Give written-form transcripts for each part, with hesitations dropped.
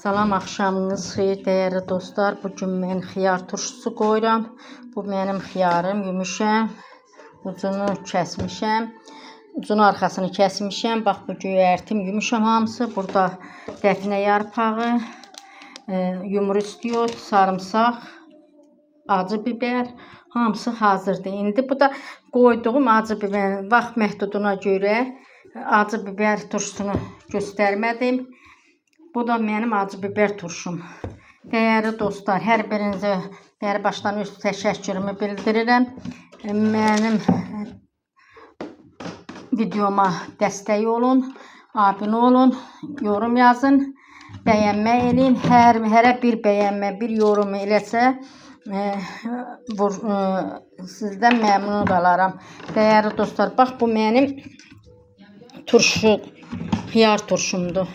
Salam, axşamınız xeyir dəyərli dostlar. Bugün mən xiyar turşusu qoyuram. Bu mənim xiyarım, yumuşam. Ucunu kəsmişəm. Ucunu arxasını kəsmişəm. Bax, bu göyərtim, yumuşam hamısı. Burada dəfinə yarpağı, yumru istiyor, sarımsaq, acı biber. Hamısı hazırdır. İndi bu da qoyduğum acı biber. Vaxt məhduduna görə acı biber turşusunu göstərmədim. Bu da mənim acı biber turşum. Dəyərli dostlar, hər birinizə bəri başdan öz təşəkkürümü bildirirəm. Mənim videoma dəstək olun, abunə olun, yorum yazın, bəyənmə eləyin. Hərə bir bəyənmə, bir yorum eləsə sizdən məmnun qalaram. Dəyərli dostlar, bax, bu mənim turşu, xiyar turşumdur.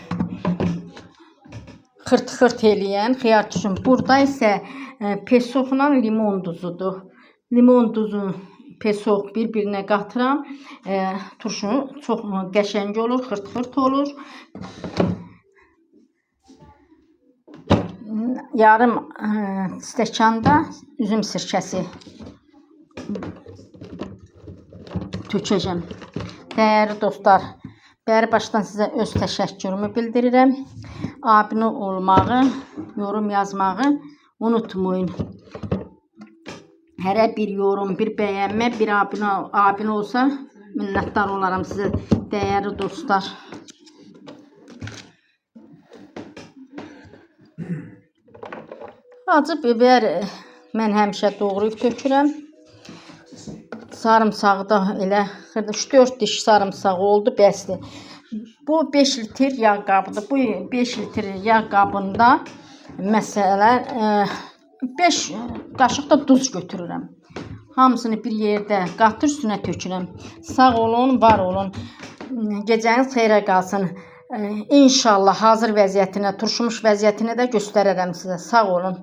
Xırt-xırt eləyən xiyar turşum. Burada isə pesoqla limon duzudur. Limon duzu, pesoq bir-birinə qatıram. Turşu çox qəşəng olur, xırt-xırt olur. Yarım stəkanda üzüm sirkəsi tökəcəm. Dəyərli dostlar, bəri başdan sizə öz təşəkkürümü bildirirəm. Abunə olmağı, yorum yazmağı unutmayın. Hərə bir yorum, bir bəyənmə, bir abunə olsa minnətdar olaram sizə, dəyərli dostlar. Acı biber mən həmişə doğrayıb tökürəm. Sarımsağı da elə 3-4 diş sarımsağı oldu, bəsdir. Bu 5 litr yağ qabıdır. Bu 5 litr yağ qabında məsələn 5 qaşıq da duz götürürəm. Hamısını bir yerdə qatır, üstünə tökürəm. Sağ olun, var olun. Gecəniz xeyrə qalsın. İnşallah hazır vəziyyətinə, turşumuş vəziyyətini də göstərərəm sizə. Sağ olun.